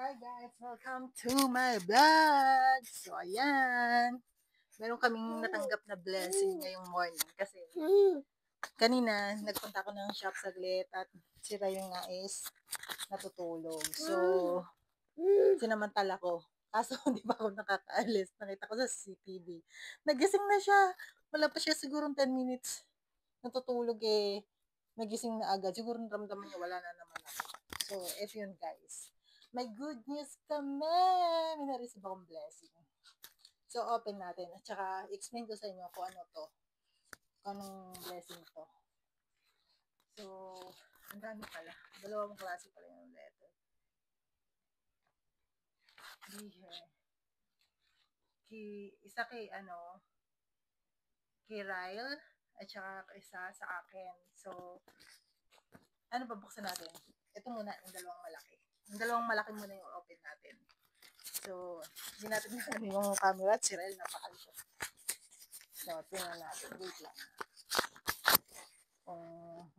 Hi guys! Welcome to my vlog! So ayan, meron kaming natanggap na blessing ngayong morning kasi kanina nagpunta ako ng shop saglit at si Ryan nga is natutulog. So, sinamantala ko. Kaso hindi pa ako nakakaalis. Nakita ko sa CCTV. Nagising na siya. Wala pa siya siguro 10 minutes. Natutulog eh. Nagising na agad. Siguro naramdaman niya wala na naman ako. So, if yun guys. May good news kami. May na-receive akong blessing. So, open natin. At saka, explain ko sa inyo kung ano to. Kung anong blessing to. So, ang dami pala. Dalawang klase pala yung letter. Here. Isa kay kay Ryle at saka isa sa akin. So, ano pa buksan natin? Ito muna, yung dalawang malaki. Yung dalawang malaki muna yung open natin. So, hindi natin na yung camera at si Ryle napakalito. So, tingnan natin. Wait lang. Kung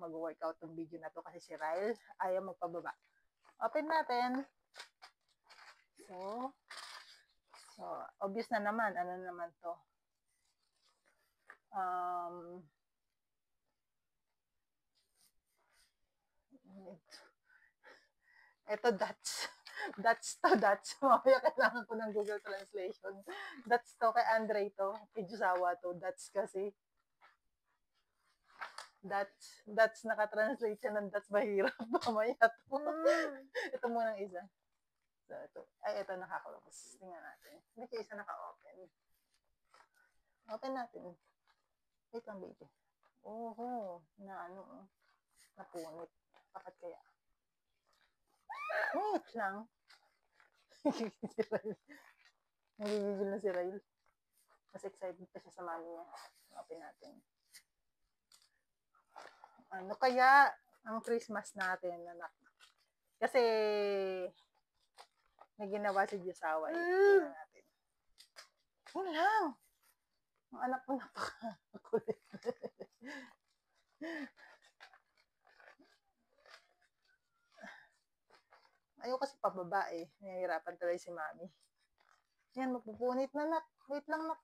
mag-workout yung video na to kasi si Ryle ayaw magpababa. Open natin. So, obvious na naman. Ano naman to? Ito, Dutch. Mamaya kailangan ko ng Google Translation. Dutch to, kay Andre to. Kay Jusawa to. Dutch kasi. Dutch, naka-translate siya ng Dutch. Mahirap. Mamaya to. Ito munang isa. So, ito. Ay, ito nakakalabas. Tingnan natin. Hindi ko isa naka-open. Open natin. Wait lang, baby. Napunit. Bakit kaya? Wait lang. Nagigigil na si Ryle. Mas excited pa siya sa mami niya. Open natin. Ano kaya ang Christmas natin, anak? Kasi may ginawa si Diyosawa. Tingnan natin. Yun lang. Ang anak ko napaka-kulit. Ayaw kasi pababa eh. Nahihirapan tuloy si mami. Yan, magpupunit na nak. Wait lang nak.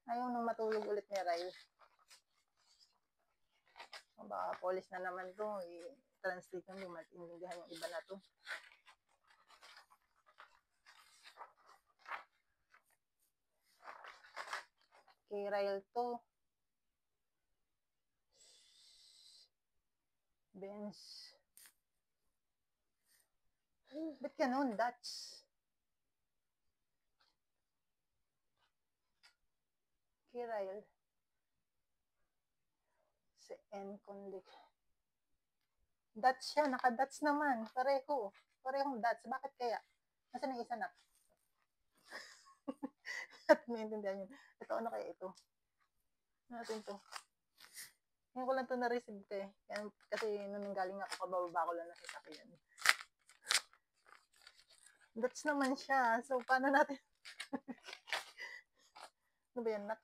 Ayaw nang matulog ulit ni Ryle. Baka polish na naman to. I-translate nyo, maintindihan yung iba na to. Kay Ryle to. Benz. Ba't ganun, Dutch? Kay Ryle. Si N. Conlick. Dutch siya, naka-Dutch naman. Parehong Dutch. Bakit kaya? Nasaan yung isa na? At maintindihan yun. Ito, ano kaya ito? Ano natin to? Ngayon ko lang ito na-receive eh. Kasi nung galing ako, kabababa ko lang na sasakyan. Dutch naman siya. So, paano natin? Ano ba yan, nak?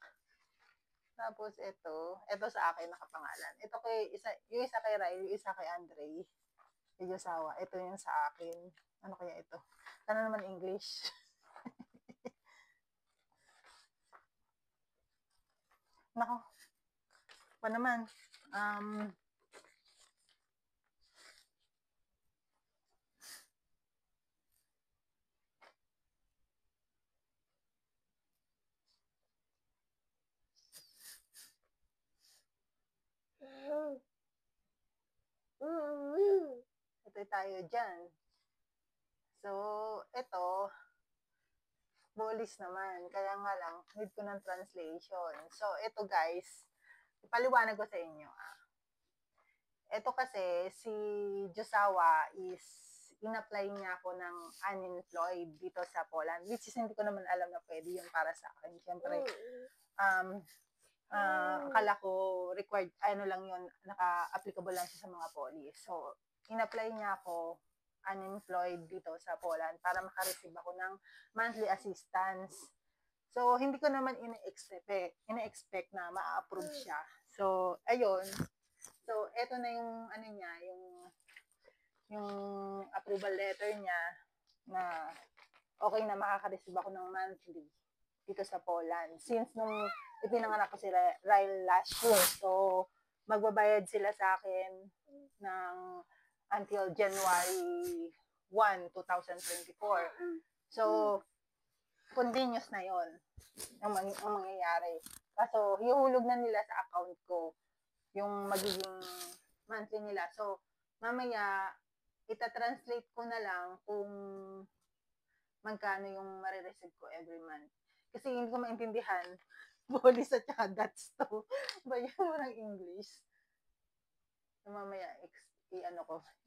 Tapos, ito sa akin nakapangalan. Ito yung isa kay Ryle, yung isa kay Andre. Yung Yosawa. Ito yung sa akin. Ano kaya ito? Ano naman English? Nako. Pa naman. Ito tayo dyan. So, ito, bullies naman. Kaya nga lang, need ko ng translation. So, ito guys, ipaliwanag ko sa inyo. Ito kasi, si Josawa is, in-apply niya ako ng unemployed dito sa Poland. Which is, hindi ko naman alam na pwede yun para sa akin. Siyempre, akala ko required, lang yun, naka-applicable lang siya sa mga poly. So, in-apply niya ako unemployed dito sa Poland para makareceive ako ng monthly assistance. So, hindi ko naman ina-expect na ma-approve siya. So, ayun, So, eto na yung ano niya, yung approval letter niya na okay na makaka-receive ako ng monthly dito sa Poland. Since nung ipinanganak ko sila Ryle last year. So, magbabayad sila sa akin ng until January 1, 2024. So, continuous na yon ang mangyayari. Kaso, ihulog na nila sa account ko yung magiging monthly nila. So, mamaya, ita-translate ko na lang kung magkano yung marireceive ko every month. Kasi hindi ko maintindihan, bolis at saka dots to. Bayan mo ng English. So, mamaya,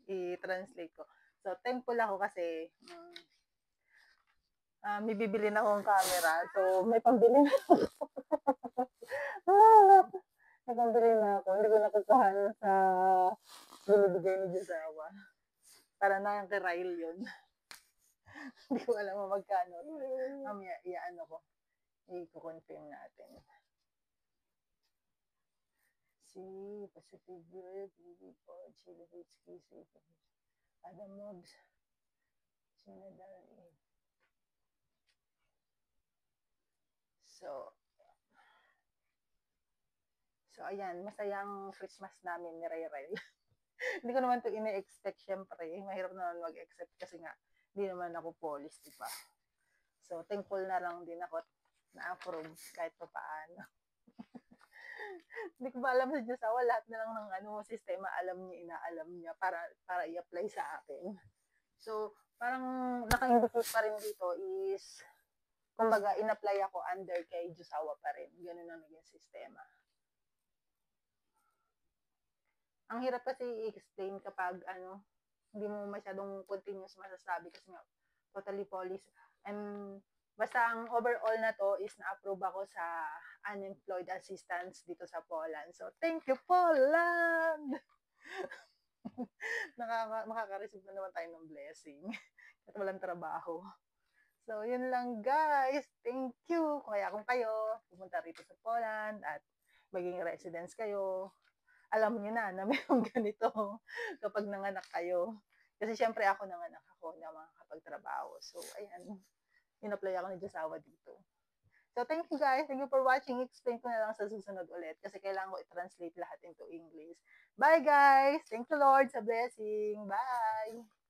i-translate ko. So, thankful ako kasi may bibili na akong camera. So, may pambili na ako. May pambili na ako. Hindi ko nakukuhan sa binibigay ni Josawa. Para na yung kirail yun. Hindi ko alam mo magkano. Mamaya, ko. I-confirm natin. See, Pacific Grid, BB4, Chile, HKC, Adam Mobs, Sinadali. So, ayan, masayang Christmas namin ni Ray. Hindi ko naman ito ina-expect, syempre. Mahirap naman mag-accept kasi nga, hindi naman ako police, di ba? So, thankful na lang din ako na-approve kahit pa paano. Hindi ko ba alam sa Diyos, lahat na lang ng sistema alam niya, inaalam niya para i-apply sa akin. So, parang naka-indicate pa rin dito is, kumbaga, in-apply ako under kay Josawa pa rin. Ganun ang naging sistema. Ang hirap kasi i-explain kapag hindi mo masyadong continuous masasabi kasi nga totally police. And basta ang overall na to is na-approve ako sa unemployed assistance dito sa Poland. So, thank you, Poland! Makaka-receive na naman tayo ng blessing at walang trabaho. So, yun lang guys. Thank you. Kung kayo pumunta rito sa Poland at maging residents kayo, alam niyo na mayroong ganito kapag nanganak kayo. Kasi syempre ako nanganak ako na makakapagtrabaho. So, ayan. In-apply ako ni Josawa dito. So, thank you guys. Thank you for watching. Explain ko na lang sa susunod ulit kasi kailangan ko i-translate lahat into English. Bye guys! Thank you Lord sa blessing. Bye!